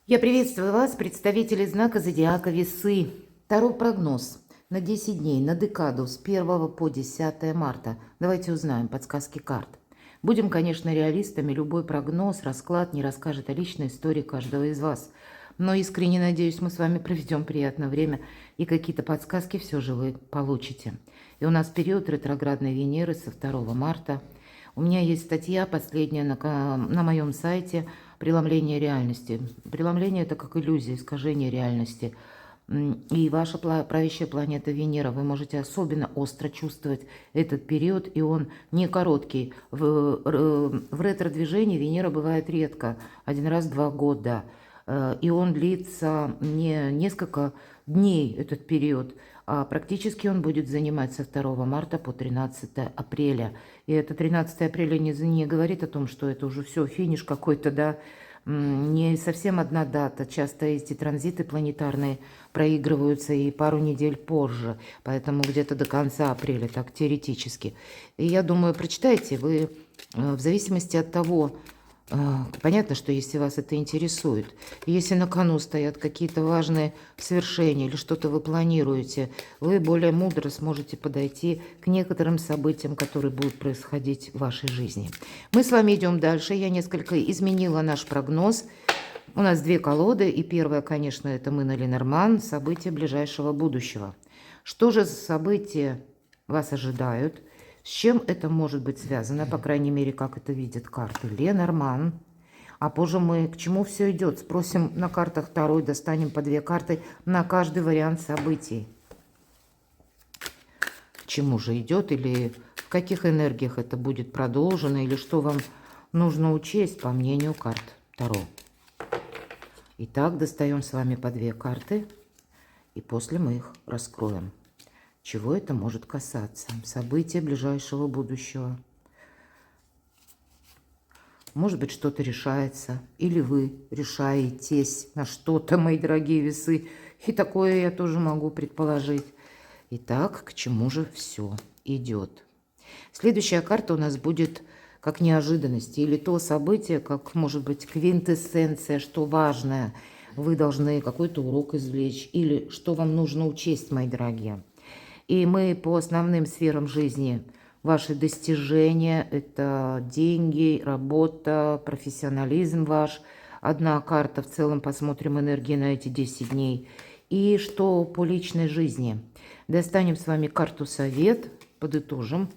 Я приветствую вас, представители знака зодиака Весы. Таро прогноз на 10 дней, на декаду с 1 по 10 марта. Давайте узнаем подсказки карт. Будем, конечно, реалистами. Любой прогноз, расклад не расскажет о личной истории каждого из вас. Но искренне надеюсь, мы с вами проведем приятное время и какие-то подсказки все же вы получите. И у нас период ретроградной Венеры со 2 марта. У меня есть статья последняя на моем сайте «Преломление реальности». Преломление – это как иллюзия, искажение реальности. И ваша правящая планета Венера, вы можете особенно остро чувствовать этот период, и он не короткий. В ретро-движении Венера бывает редко, один раз в 2 года. И он длится не несколько дней, этот период, а практически он будет занимать со 2 марта по 13 апреля. И это 13 апреля не говорит о том, что это уже все, финиш какой-то, да, не совсем одна дата. Часто эти транзиты планетарные проигрываются и пару недель позже, поэтому где-то до конца апреля, так теоретически. И я думаю, прочитайте вы в зависимости от того, понятно, что если вас это интересует, если на кону стоят какие-то важные свершения или что-то вы планируете, вы более мудро сможете подойти к некоторым событиям, которые будут происходить в вашей жизни. Мы с вами идем дальше. Я несколько изменила наш прогноз. У нас 2 колоды, и первая, конечно, это мы на Ленорман, события ближайшего будущего. Что же за события вас ожидают? С чем это может быть связано, по крайней мере, как это видят карты Ленорман. А позже мы к чему все идет? Спросим на картах Таро, достанем по 2 карты на каждый вариант событий. К чему же идет, или в каких энергиях это будет продолжено, или что вам нужно учесть, по мнению карт Таро. Итак, достаем с вами по 2 карты, и после мы их раскроем. Чего это может касаться? События ближайшего будущего. Может быть, что-то решается, или вы решаетесь на что-то, мои дорогие весы. И такое я тоже могу предположить. Итак, к чему же все идет? Следующая карта у нас будет как неожиданность, или то событие, как, может быть, квинтэссенция, что важное. Вы должны какой-то урок извлечь, или что вам нужно учесть, мои дорогие. И мы по основным сферам жизни, ваши достижения, это деньги, работа, профессионализм ваш. Одна карта, в целом посмотрим энергии на эти 10 дней. И что по личной жизни. Достанем с вами карту совет, подытожим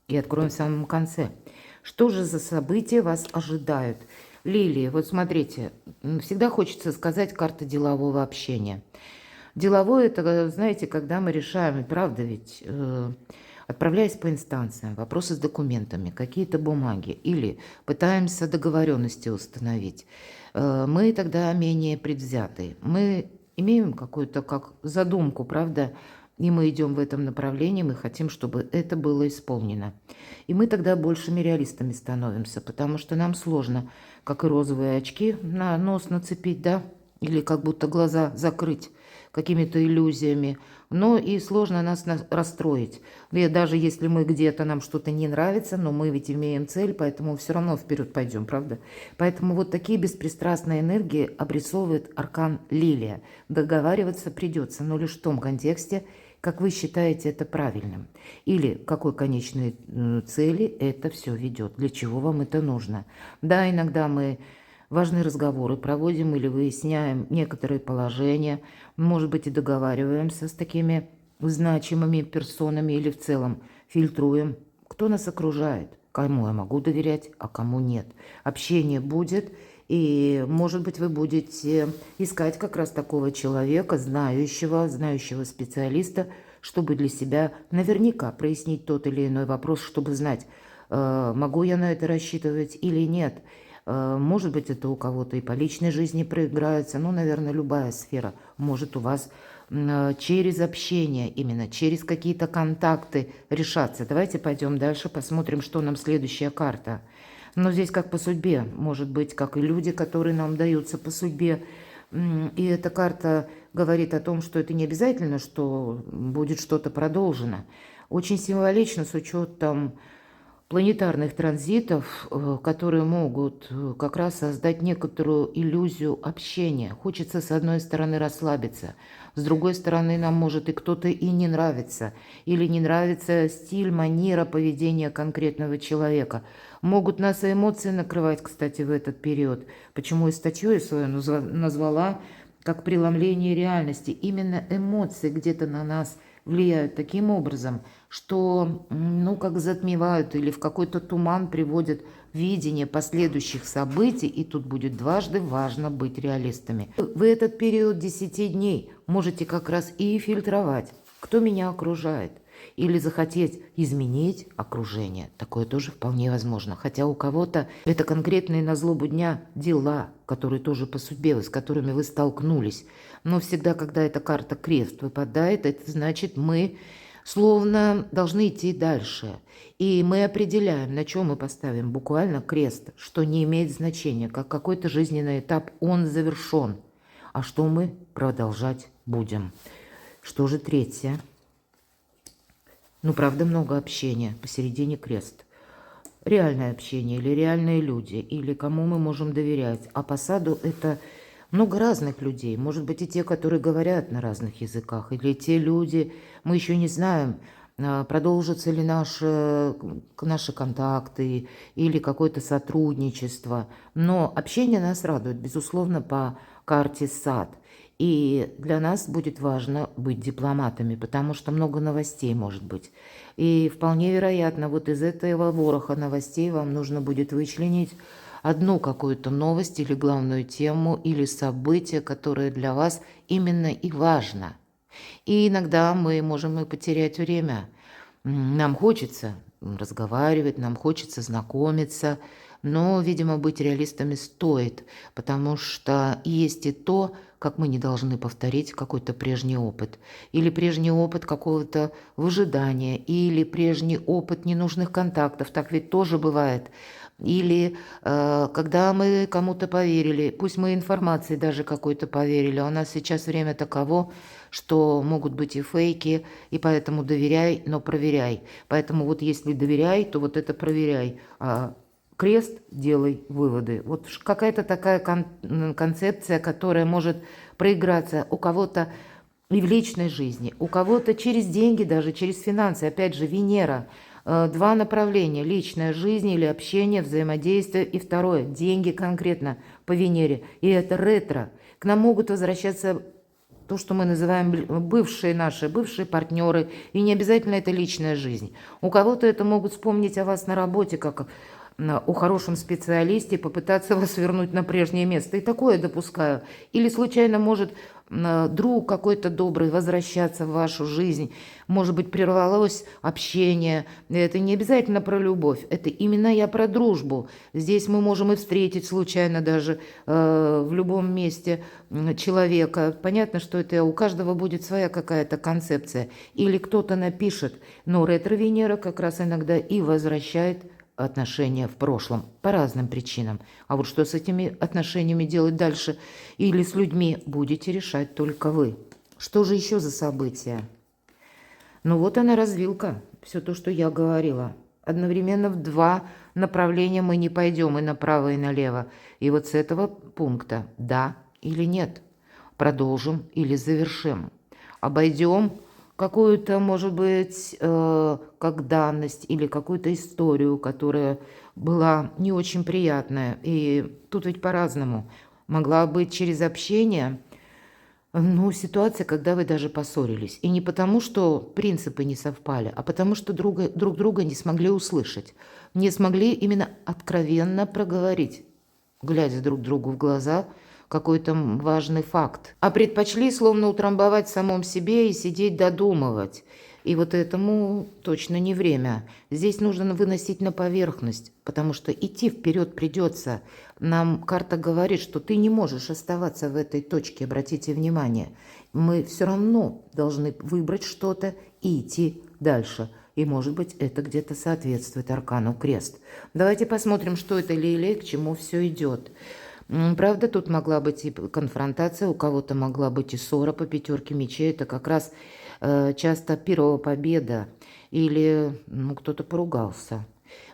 и откроем в самом конце. Что же за события вас ожидают? Лилии, вот смотрите, всегда хочется сказать карта делового общения. Деловое – это, знаете, когда мы решаем, и правда ведь, отправляясь по инстанциям, вопросы с документами, какие-то бумаги, или пытаемся договоренности установить, мы тогда менее предвзятые. Мы имеем какую-то как задумку, правда, и мы идем в этом направлении, мы хотим, чтобы это было исполнено. И мы тогда большими реалистами становимся, потому что нам сложно, как и розовые очки, на нос нацепить, да, или как будто глаза закрыть какими-то иллюзиями, но и сложно нас расстроить. И даже если мы где-то, нам что-то не нравится, но мы ведь имеем цель, поэтому все равно вперед пойдем, правда? Поэтому вот такие беспристрастные энергии обрисовывает аркан Лилия. Договариваться придется, но лишь в том контексте, как вы считаете это правильным. Или к какой конечной цели это все ведет, для чего вам это нужно. Да, иногда мы важные разговоры проводим или выясняем некоторые положения, может быть, и договариваемся с такими значимыми персонами или в целом фильтруем, кто нас окружает, кому я могу доверять, а кому нет. Общение будет, и, может быть, вы будете искать как раз такого человека, знающего специалиста, чтобы для себя наверняка прояснить тот или иной вопрос, чтобы знать, могу я на это рассчитывать или нет. Может быть, это у кого-то и по личной жизни проиграется. Ну, наверное, любая сфера может у вас через общение, именно через какие-то контакты решаться. Давайте пойдем дальше, посмотрим, что нам следующая карта. Но здесь как по судьбе, может быть, как и люди, которые нам даются по судьбе. И эта карта говорит о том, что это не обязательно, что будет что-то продолжено. Очень символично с учетом планетарных транзитов, которые могут как раз создать некоторую иллюзию общения. Хочется, с одной стороны, расслабиться, с другой стороны, нам может и кто-то и не нравится, или не нравится стиль, манера поведения конкретного человека. Могут нас и эмоции накрывать, кстати, в этот период. Почему и статью свою назвала как преломление реальности. Именно эмоции где-то на нас влияют таким образом, что, ну, как затмевают или в какой-то туман приводят видение последующих событий, и тут будет дважды важно быть реалистами. В этот период 10 дней можете как раз и фильтровать, кто меня окружает, или захотеть изменить окружение. Такое тоже вполне возможно. Хотя у кого-то это конкретные на злобу дня дела, которые тоже по судьбе, с которыми вы столкнулись. Но всегда, когда эта карта крест выпадает, это значит, мы словно должны идти дальше. И мы определяем, на чем мы поставим буквально крест, что не имеет значения, как какой-то жизненный этап, он завершен. А что мы продолжать будем? Что же третье? Ну, правда, много общения, посередине крест. Реальное общение или реальные люди, или кому мы можем доверять. А по саду это много разных людей. Может быть, и те, которые говорят на разных языках, или те люди, мы еще не знаем, продолжатся ли наши контакты или какое-то сотрудничество. Но общение нас радует, безусловно, по карте сад. И для нас будет важно быть дипломатами, потому что много новостей может быть. И вполне вероятно, вот из этого вороха новостей вам нужно будет вычленить одну какую-то новость или главную тему, или событие, которое для вас именно и важно. И иногда мы можем и потерять время. Нам хочется разговаривать, нам хочется знакомиться, но, видимо, быть реалистами стоит, потому что есть и то, как мы не должны повторить какой-то прежний опыт. Или прежний опыт какого-то выжидания, или прежний опыт ненужных контактов. Так ведь тоже бывает. Или когда мы кому-то поверили, пусть мы информации даже какой-то поверили, а у нас сейчас время таково, что могут быть и фейки, и поэтому доверяй, но проверяй. Поэтому вот если доверяй, то вот это проверяй. А крест, делай выводы. Вот какая-то такая концепция, которая может проиграться у кого-то и в личной жизни, у кого-то через деньги, даже через финансы. Опять же, Венера. Два направления: личная жизнь или общение, взаимодействие. И второе — деньги конкретно по Венере. И это ретро. К нам могут возвращаться то, что мы называем бывшие партнеры. И не обязательно это личная жизнь. У кого-то это могут вспомнить о вас на работе, как о хорошем специалисте, попытаться вас вернуть на прежнее место. И такое допускаю. Или случайно может друг какой-то добрый возвращаться в вашу жизнь. Может быть, прервалось общение. Это не обязательно про любовь. Это именно я про дружбу. Здесь мы можем и встретить случайно даже в любом месте человека. Понятно, что это у каждого будет своя какая-то концепция. Или кто-то напишет. Но ретро-Венера как раз иногда и возвращает отношения в прошлом по разным причинам. А вот что с этими отношениями делать дальше или с людьми, будете решать только вы. Что же еще за события? Ну вот она, развилка. Все то, что я говорила. Одновременно в два направления мы не пойдем, и направо, и налево. И вот с этого пункта да или нет. Продолжим или завершим. Обойдем какую-то, может быть, как данность или какую-то историю, которая была не очень приятная. И тут ведь по-разному. Могла быть через общение, ну, ситуация, когда вы даже поссорились. И не потому, что принципы не совпали, а потому, что друг друга не смогли услышать. Не смогли именно откровенно проговорить, глядя друг другу в глаза, какой-то важный факт. А предпочли словно утрамбовать в самом себе и сидеть додумывать. И вот этому точно не время. Здесь нужно выносить на поверхность, потому что идти вперед придется. Нам карта говорит, что ты не можешь оставаться в этой точке, обратите внимание. Мы все равно должны выбрать что-то и идти дальше. И, может быть, это где-то соответствует аркану крест. Давайте посмотрим, что это лилия, к чему все идет. Правда, тут могла быть и конфронтация, у кого-то могла быть и ссора по пятерке мечей. Это как раз часто первая победа или кто-то поругался.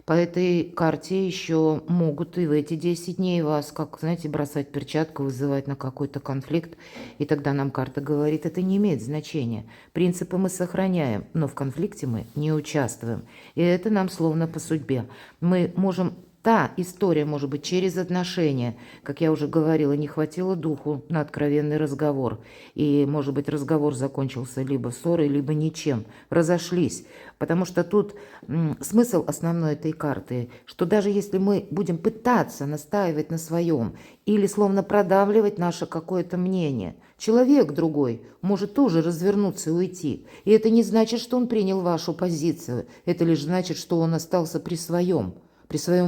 По этой карте еще могут и в эти 10 дней вас, как, знаете, бросать перчатку, вызывать на какой-то конфликт. И тогда нам карта говорит, это не имеет значения. Принципы мы сохраняем, но в конфликте мы не участвуем. И это нам словно по судьбе. Мы можем... Та история, может быть, через отношения, как я уже говорила, не хватило духу на откровенный разговор. И, может быть, разговор закончился либо ссорой, либо ничем. Разошлись. Потому что тут смысл основной этой карты, что даже если мы будем пытаться настаивать на своем или словно продавливать наше какое-то мнение, человек другой может тоже развернуться и уйти. И это не значит, что он принял вашу позицию. Это лишь значит, что он остался при своем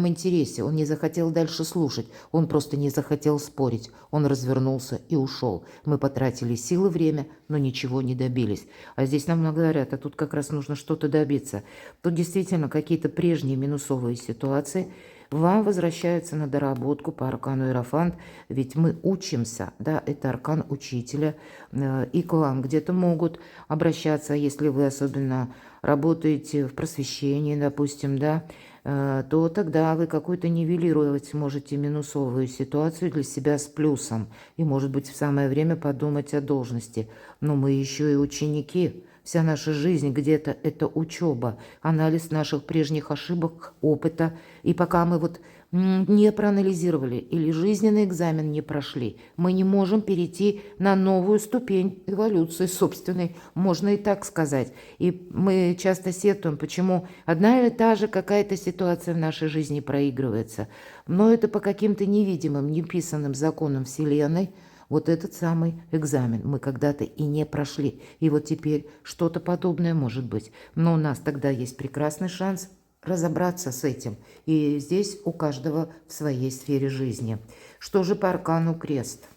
интересе. Он не захотел дальше слушать, он просто не захотел спорить. Он развернулся и ушел. Мы потратили силы, время, но ничего не добились. А здесь нам говорят, а тут как раз нужно что-то добиться. Тут действительно какие-то прежние минусовые ситуации вам возвращаются на доработку по аркану Иерофант, ведь мы учимся, да, это аркан учителя, и к вам где-то могут обращаться, если вы особенно работаете в просвещении, допустим, да, то тогда вы какую-то нивелировать можете минусовую ситуацию для себя с плюсом. И, может быть, в самое время подумать о должности. Но мы еще и ученики. Вся наша жизнь где-то это учеба, анализ наших прежних ошибок, опыта. И пока мы вот не проанализировали или жизненный экзамен не прошли, мы не можем перейти на новую ступень эволюции собственной, можно и так сказать. И мы часто сетуем, почему одна и та же какая-то ситуация в нашей жизни проигрывается. Но это по каким-то невидимым, неписанным законам Вселенной. Вот этот самый экзамен мы когда-то и не прошли. И вот теперь что-то подобное может быть. Но у нас тогда есть прекрасный шанс разобраться с этим. И здесь у каждого в своей сфере жизни. Что же по аркану крест?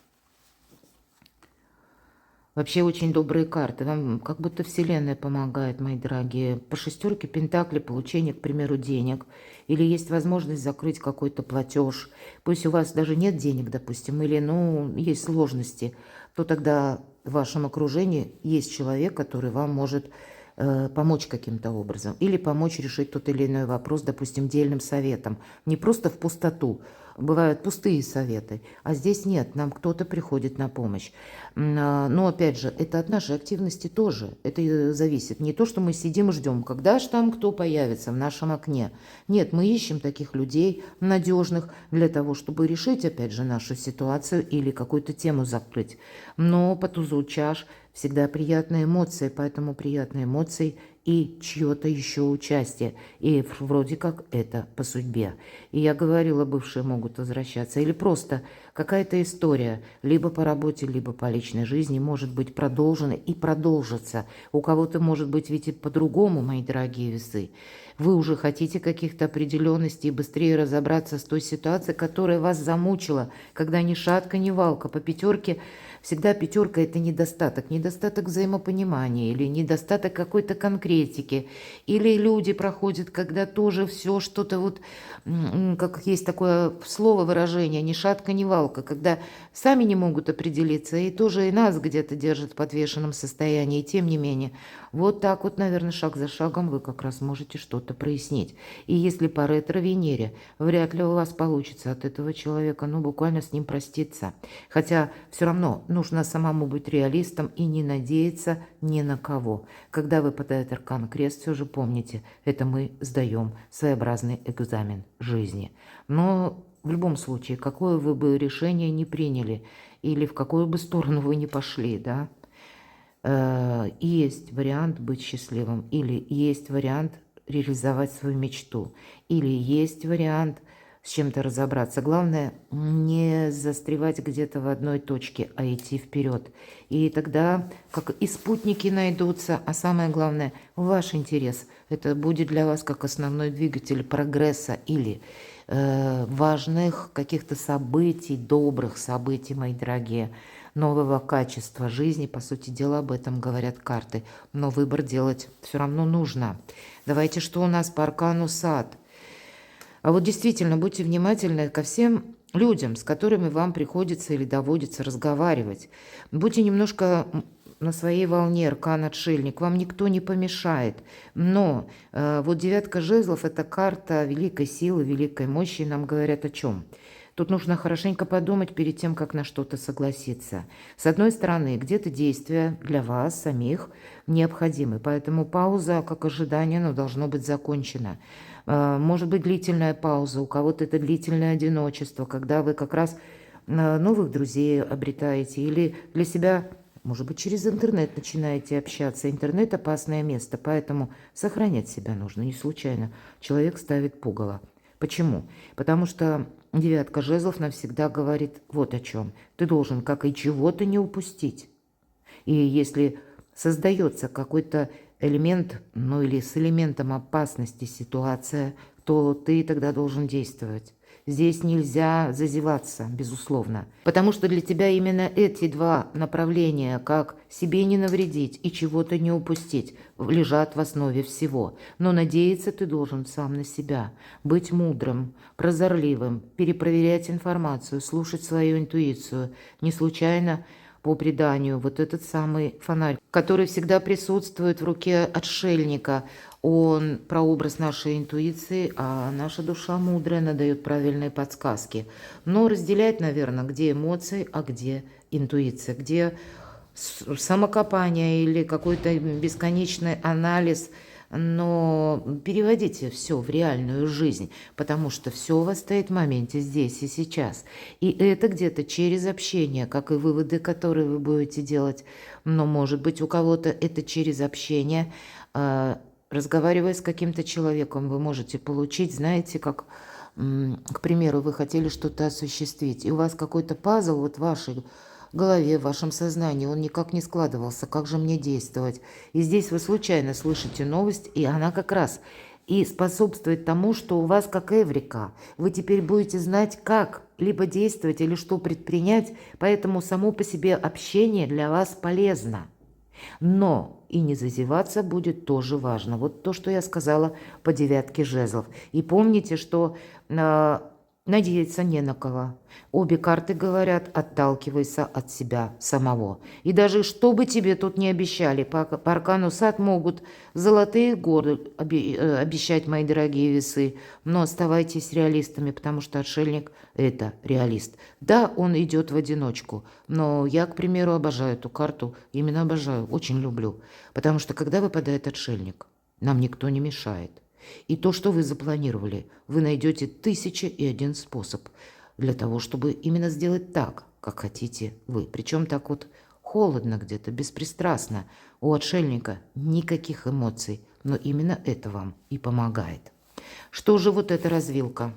Вообще очень добрые карты. Вам как будто Вселенная помогает, мои дорогие. По шестерке пентаклей получение, к примеру, денег. Или есть возможность закрыть какой-то платеж. Пусть у вас даже нет денег, допустим, или есть сложности, то тогда в вашем окружении есть человек, который вам может помочь каким-то образом. Или помочь решить тот или иной вопрос, допустим, дельным советом. Не просто в пустоту. Бывают пустые советы, а здесь нет, нам кто-то приходит на помощь. Но опять же, это от нашей активности тоже. Это зависит. Не то, что мы сидим и ждем, когда же там кто появится в нашем окне. Нет, мы ищем таких людей надежных для того, чтобы решить, опять же, нашу ситуацию или какую-то тему закрыть. Но по тузу чаш всегда приятные эмоции, поэтому приятные эмоции и чье-то еще участие. И вроде как это по судьбе. И я говорила, бывшие могут возвращаться. Или просто какая-то история, либо по работе, либо по личной жизни, может быть продолжена и продолжится. У кого-то может быть ведь и по-другому, мои дорогие весы. Вы уже хотите каких-то определенностей и быстрее разобраться с той ситуацией, которая вас замучила, когда ни шатка, ни валка. По пятерке всегда пятерка – это недостаток. Недостаток взаимопонимания или недостаток какой-то конкретики. Или люди проходят, когда тоже все что-то вот, как есть такое слово, выражение, ни шатка, ни валка, когда сами не могут определиться и тоже и нас где-то держат в подвешенном состоянии. И тем не менее, вот так вот, наверное, шаг за шагом вы как раз можете что-то прояснить. И если по ретро-Венере, вряд ли у вас получится от этого человека, буквально с ним проститься. Хотя все равно нужно самому быть реалистом и не надеяться ни на кого. Когда выпадает аркан крест, все же помните, это мы сдаем своеобразный экзамен жизни. Но в любом случае, какое вы бы решение не приняли или в какую бы сторону вы не пошли, да, есть вариант быть счастливым, или есть вариант реализовать свою мечту, или есть вариант с чем-то разобраться. Главное, не застревать где-то в одной точке, а идти вперед. И тогда, как и спутники найдутся, а самое главное, ваш интерес. Это будет для вас как основной двигатель прогресса или важных каких-то событий, добрых событий, мои дорогие, нового качества жизни. По сути дела, об этом говорят карты. Но выбор делать все равно нужно. Давайте, что у нас по аркану сад. А вот действительно, будьте внимательны ко всем людям, с которыми вам приходится или доводится разговаривать. Будьте немножко на своей волне, аркан-отшельник, вам никто не помешает. Но вот девятка жезлов – это карта великой силы, великой мощи, и нам говорят о чем? Тут нужно хорошенько подумать перед тем, как на что-то согласиться. С одной стороны, где-то действия для вас самих необходимы, поэтому пауза, как ожидание, но должно быть закончено. Может быть длительная пауза, у кого-то это длительное одиночество, когда вы как раз новых друзей обретаете или для себя, может быть, через интернет начинаете общаться. Интернет – опасное место, поэтому сохранять себя нужно. Не случайно человек ставит пугало. Почему? Потому что девятка жезлов навсегда говорит вот о чем. Ты должен как и чего-то не упустить. И если создается какой-то элемент, ну или с элементом опасности ситуация, то ты тогда должен действовать. Здесь нельзя зазеваться, безусловно. Потому что для тебя именно эти два направления, как себе не навредить и чего-то не упустить, лежат в основе всего. Но надеяться ты должен сам на себя. Быть мудрым, прозорливым, перепроверять информацию, слушать свою интуицию. Не случайно по преданию вот этот самый фонарь, который всегда присутствует в руке отшельника, он прообраз нашей интуиции, а наша душа мудрая, она дает правильные подсказки. Но разделять, наверное, где эмоции, а где интуиция, где самокопание или какой-то бесконечный анализ. Но переводите все в реальную жизнь, потому что все у вас стоит в моменте здесь и сейчас. И это где-то через общение, как и выводы, которые вы будете делать. Но, может быть, у кого-то это через общение. Разговаривая с каким-то человеком, вы можете получить, знаете, как, к примеру, вы хотели что-то осуществить, и у вас какой-то пазл вот в вашей голове, в вашем сознании, он никак не складывался, как же мне действовать. И здесь вы случайно слышите новость, и она как раз и способствует тому, что у вас как эврика. Вы теперь будете знать, как либо действовать или что предпринять, поэтому само по себе общение для вас полезно. Но и не зазеваться будет тоже важно. Вот то, что я сказала по девятке жезлов. И помните, что надеяться не на кого. Обе карты говорят, отталкивайся от себя самого. И даже что бы тебе тут не обещали, по аркану сад могут золотые горы обещать, мои дорогие весы, но оставайтесь реалистами, потому что отшельник – это реалист. Да, он идет в одиночку, но я, к примеру, обожаю эту карту, именно обожаю, очень люблю, потому что когда выпадает отшельник, нам никто не мешает. И то, что вы запланировали, вы найдете 1001 способ для того, чтобы именно сделать так, как хотите вы. Причем так вот холодно где-то, беспристрастно. У отшельника никаких эмоций, но именно это вам и помогает. Что же вот эта развилка?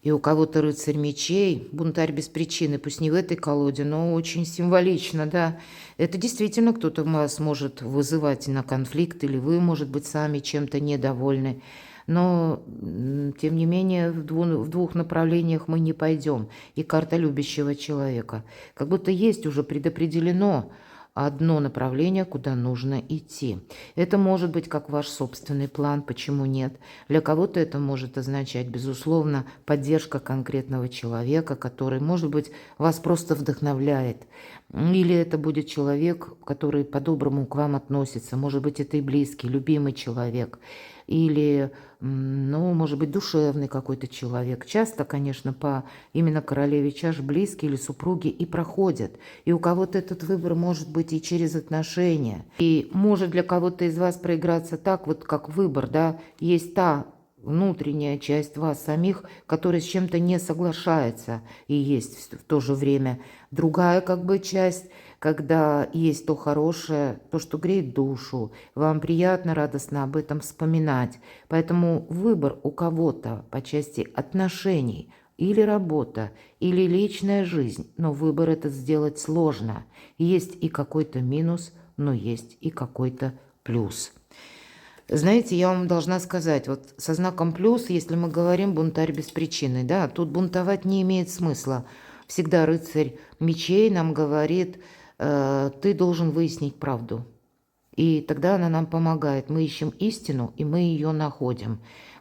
И у кого-то рыцарь мечей, бунтарь без причины, пусть не в этой колоде, но очень символично, да. Это действительно кто-то вас может вызывать на конфликт, или вы, может быть, сами чем-то недовольны. Но, тем не менее, в двух направлениях мы не пойдем. И карта любящего человека. Как будто есть уже предопределено одно направление, куда нужно идти. Это может быть как ваш собственный план, почему нет. Для кого-то это может означать, безусловно, поддержка конкретного человека, который, может быть, вас просто вдохновляет. Или это будет человек, который по-доброму к вам относится. Может быть, это и близкий, любимый человек. Или, ну, может быть, душевный какой-то человек. Часто, конечно, по именно королеве чаш близкие или супруги и проходят. И у кого-то этот выбор может быть и через отношения. И может для кого-то из вас проиграться так, вот как выбор, да, есть та внутренняя часть вас самих, которая с чем-то не соглашается, и есть в то же время другая как бы часть, когда есть то хорошее, то, что греет душу, вам приятно, радостно об этом вспоминать. Поэтому выбор у кого-то по части отношений, или работа, или личная жизнь, но выбор этот сделать сложно. Есть и какой-то минус, но есть и какой-то плюс. Знаете, я вам должна сказать, вот со знаком плюс, если мы говорим бунтарь без причины, да, тут бунтовать не имеет смысла. Всегда рыцарь мечей нам говорит, ты должен выяснить правду. И тогда она нам помогает. Мы ищем истину, и мы ее находим.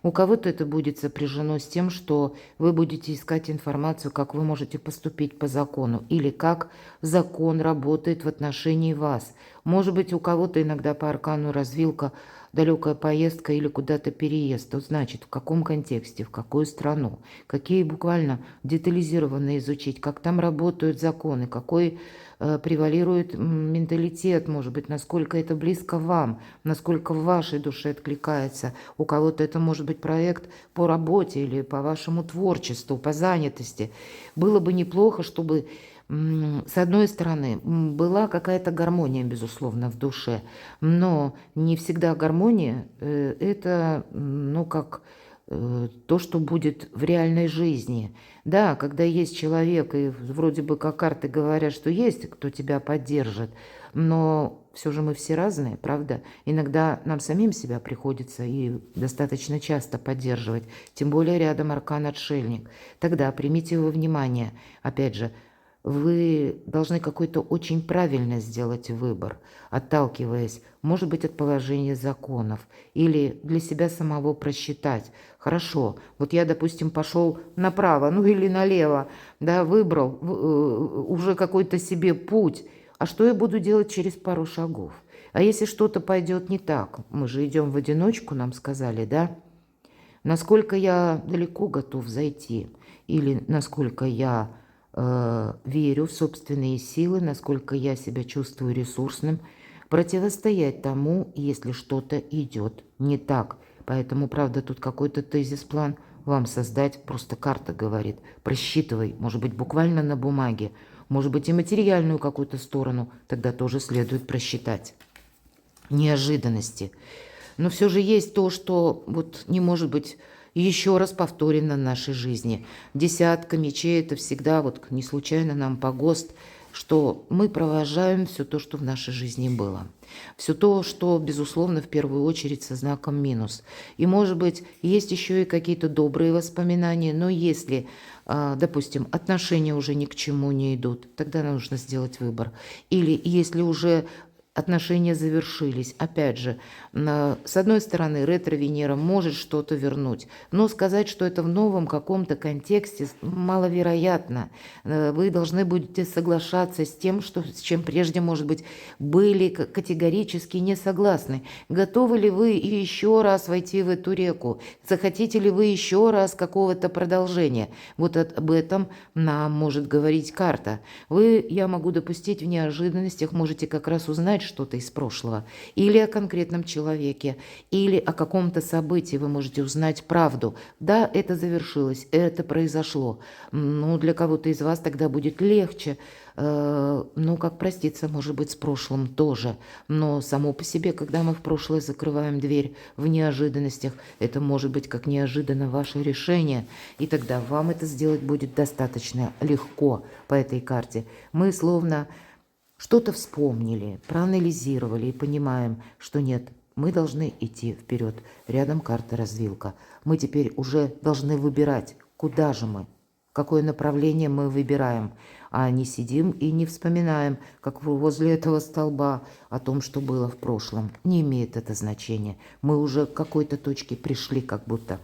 У кого-то это будет сопряжено с тем, что вы будете искать информацию, как вы можете поступить по закону, или как закон работает в отношении вас. Может быть, у кого-то иногда по аркану развилка, далекая поездка или куда-то переезд. То значит, в каком контексте, в какую страну, какие буквально детализированно изучить, как там работают законы, какой превалирует менталитет, может быть, насколько это близко вам, насколько в вашей душе откликается. У кого-то это может быть проект по работе или по вашему творчеству, по занятости. Было бы неплохо, чтобы с одной стороны, была какая-то гармония, безусловно, в душе, но не всегда гармония это, ну, как то, что будет в реальной жизни. Да, когда есть человек, и вроде бы как карты говорят, что есть, кто тебя поддержит, но все же мы все разные, правда? Иногда нам самим себя приходится и достаточно часто поддерживать, тем более рядом аркан-отшельник. Тогда примите во внимание, опять же, вы должны какой-то очень правильно сделать выбор, отталкиваясь, может быть, от положения законов или для себя самого просчитать. Хорошо, вот я, допустим, пошел направо, ну или налево, да, выбрал уже какой-то себе путь. А что я буду делать через пару шагов? А если что-то пойдет не так? Мы же идем в одиночку, нам сказали, да? Насколько я далеко готов зайти? Или насколько я верю в собственные силы, насколько я себя чувствую ресурсным, противостоять тому, если что-то идет не так. Поэтому, правда, тут какой-то тезис-план вам создать, просто карта говорит. Просчитывай, может быть, буквально на бумаге, может быть, и материальную какую-то сторону, тогда тоже следует просчитать. Неожиданности. Но все же есть то, что вот не может быть еще раз повторено в нашей жизни. Десятка мечей – это всегда, вот не случайно нам погост, что мы провожаем все то, что в нашей жизни было. Все то, что, безусловно, в первую очередь со знаком минус. И, может быть, есть еще и какие-то добрые воспоминания, но если, допустим, отношения уже ни к чему не идут, тогда нужно сделать выбор. Или если уже отношения завершились. Опять же, с одной стороны, ретро-Венера может что-то вернуть, но сказать, что это в новом каком-то контексте, маловероятно. Вы должны будете соглашаться с тем, с чем прежде, может быть, были категорически не согласны. Готовы ли вы еще раз войти в эту реку? Захотите ли вы еще раз какого-то продолжения? Вот об этом нам может говорить карта. Я могу допустить в неожиданностях, можете как раз узнать что-то из прошлого, или о конкретном человеке, или о каком-то событии вы можете узнать правду. Да, это завершилось, это произошло. Ну, для кого-то из вас тогда будет легче, ну, как проститься, может быть, с прошлым тоже. Но само по себе, когда мы в прошлое закрываем дверь в неожиданностях, это может быть как неожиданно ваше решение, и тогда вам это сделать будет достаточно легко по этой карте. Мы словно что-то вспомнили, проанализировали и понимаем, что нет, мы должны идти вперед. Рядом карта развилка. Мы теперь уже должны выбирать, куда же мы, какое направление мы выбираем, а не сидим и не вспоминаем, как возле этого столба, о том, что было в прошлом. Не имеет это значения. Мы уже к какой-то точке пришли, как будто.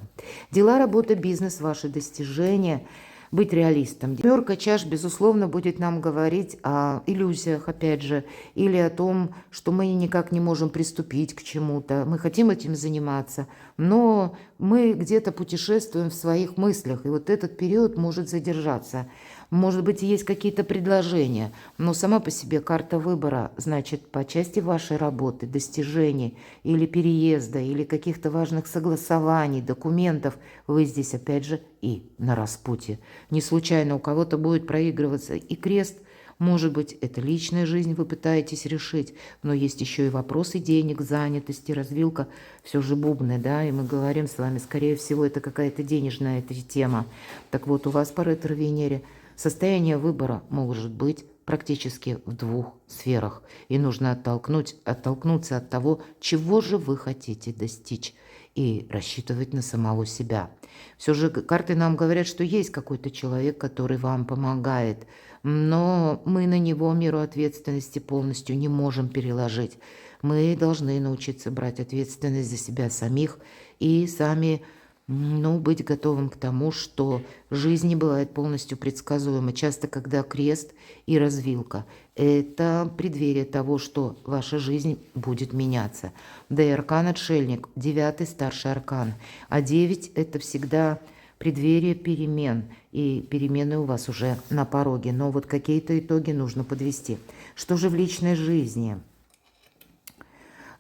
Дела, работа, бизнес, ваши достижения – быть реалистом. Семерка чаш, безусловно, будет нам говорить о иллюзиях, опять же, или о том, что мы никак не можем приступить к чему-то. Мы хотим этим заниматься, но мы где-то путешествуем в своих мыслях, и вот этот период может задержаться. Может быть, есть какие-то предложения, но сама по себе карта выбора, значит, по части вашей работы, достижений или переезда, или каких-то важных согласований, документов, вы здесь, опять же, и на распутье. Не случайно у кого-то будет проигрываться и крест. Может быть, это личная жизнь вы пытаетесь решить, но есть еще и вопросы денег, занятости, развилка, все же бубны, да, и мы говорим с вами, скорее всего, это какая-то денежная тема. Так вот, у вас по ретро-Венере состояние выбора может быть практически в двух сферах, и нужно оттолкнуться от того, чего же вы хотите достичь, и рассчитывать на самого себя. Все же карты нам говорят, что есть какой-то человек, который вам помогает, но мы на него меру ответственности полностью не можем переложить. Мы должны научиться брать ответственность за себя самих и сами Ну, быть готовым к тому, что жизнь не бывает полностью предсказуема. Часто, когда крест и развилка, это преддверие того, что ваша жизнь будет меняться. Да и аркан отшельник, 9-й старший аркан. А 9 это всегда преддверие перемен. И перемены у вас уже на пороге. Но вот какие-то итоги нужно подвести. Что же в личной жизни?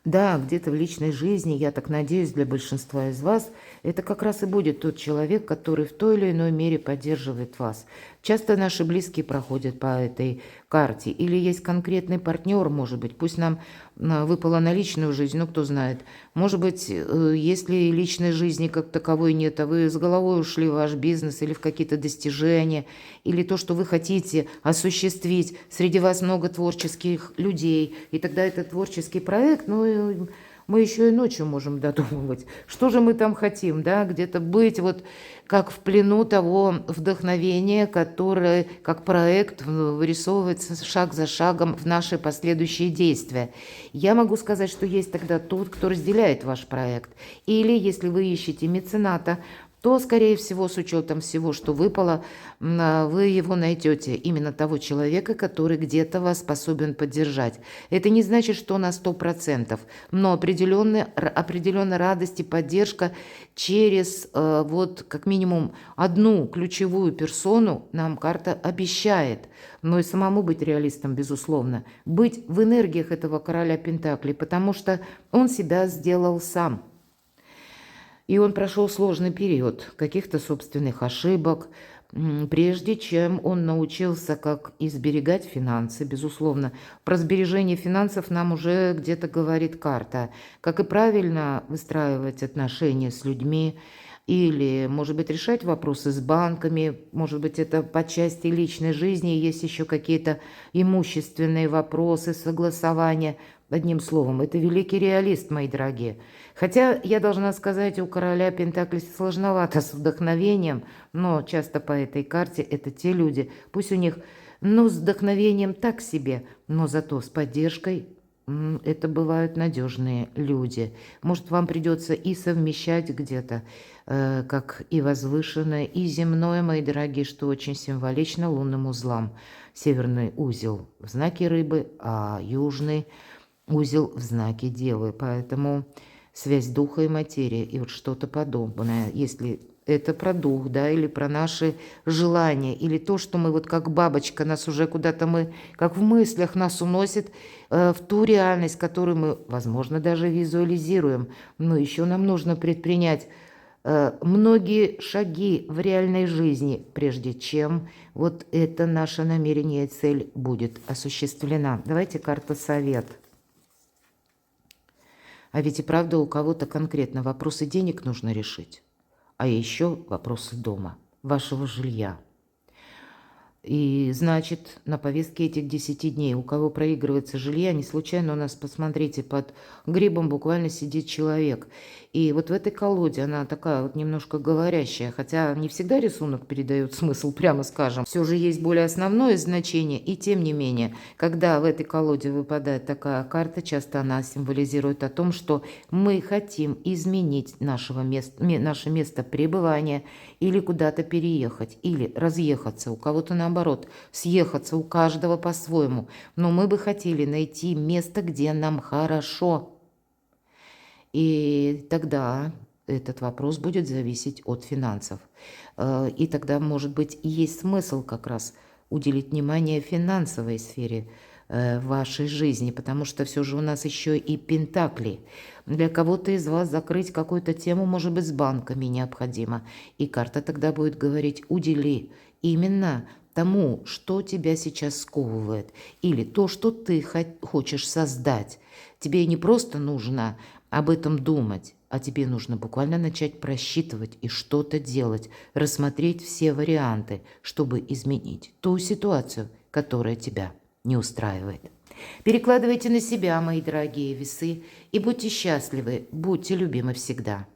Да, где-то в личной жизни, я так надеюсь, для большинства из вас, это как раз и будет тот человек, который в той или иной мере поддерживает вас. Часто наши близкие проходят по этой карте. Или есть конкретный партнер, может быть, пусть нам выпала на личную жизнь, ну кто знает. Может быть, если личной жизни как таковой нет, а вы с головой ушли в ваш бизнес или в какие-то достижения, или то, что вы хотите осуществить, среди вас много творческих людей, и тогда этот творческий проект, ну, мы еще и ночью можем додумывать, что же мы там хотим, да, где-то быть вот как в плену того вдохновения, которое как проект вырисовывается шаг за шагом в наши последующие действия. Я могу сказать, что есть тогда тот, кто разделяет ваш проект. Или если вы ищете мецената, то, скорее всего, с учетом всего, что выпало, вы его найдете, именно того человека, который где-то вас способен поддержать. Это не значит, что на 100%, но определенная радость и поддержка через вот как минимум одну ключевую персону нам карта обещает. Но и самому быть реалистом, безусловно. Быть в энергиях этого короля Пентаклей, потому что он себя сделал сам. И он прошел сложный период каких-то собственных ошибок, прежде чем он научился, как изберегать финансы, безусловно. Про сбережение финансов нам уже где-то говорит карта. Как и правильно выстраивать отношения с людьми, или, может быть, решать вопросы с банками, может быть, это по части личной жизни, есть еще какие-то имущественные вопросы, согласования. Одним словом, это великий реалист, мои дорогие. Хотя, я должна сказать, у короля Пентаклей сложновато с вдохновением, но часто по этой карте это те люди, пусть у них, ну, с вдохновением так себе, но зато с поддержкой. Это бывают надежные люди. Может, вам придется и совмещать где-то, как и возвышенное, и земное, мои дорогие, что очень символично лунным узлам. Северный узел в знаке рыбы, а южный узел в знаке девы. Поэтому связь духа и материи и вот что-то подобное. Если это про дух, да, или про наши желания, или то, что мы вот как бабочка, нас уже куда-то мы, как в мыслях нас уносит в ту реальность, которую мы, возможно, даже визуализируем. Но еще нам нужно предпринять многие шаги в реальной жизни, прежде чем вот это наше намерение и цель будет осуществлена. Давайте карта совет. А ведь и правда у кого-то конкретно вопросы денег нужно решить. А еще вопросы дома, вашего жилья. И значит, на повестке этих 10 дней, у кого проигрывается жилья, не случайно у нас, посмотрите, под грибом буквально сидит человек. И вот в этой колоде она такая вот немножко говорящая, хотя не всегда рисунок передает смысл, прямо скажем. Все же есть более основное значение, и тем не менее, когда в этой колоде выпадает такая карта, часто она символизирует о том, что мы хотим изменить наше место пребывания или куда-то переехать, или разъехаться, у кого-то наоборот, съехаться, у каждого по-своему. Но мы бы хотели найти место, где нам хорошо. И тогда этот вопрос будет зависеть от финансов. И тогда, может быть, и есть смысл как раз уделить внимание финансовой сфере вашей жизни, потому что все же у нас еще и пентакли. Для кого-то из вас закрыть какую-то тему, может быть, с банками необходимо. И карта тогда будет говорить: удели именно тому, что тебя сейчас сковывает, или то, что ты хочешь создать. Тебе не просто нужно об этом думать, а тебе нужно буквально начать просчитывать и что-то делать, рассмотреть все варианты, чтобы изменить ту ситуацию, которая тебя не устраивает. Перекладывайте на себя, мои дорогие весы, и будьте счастливы, будьте любимы всегда.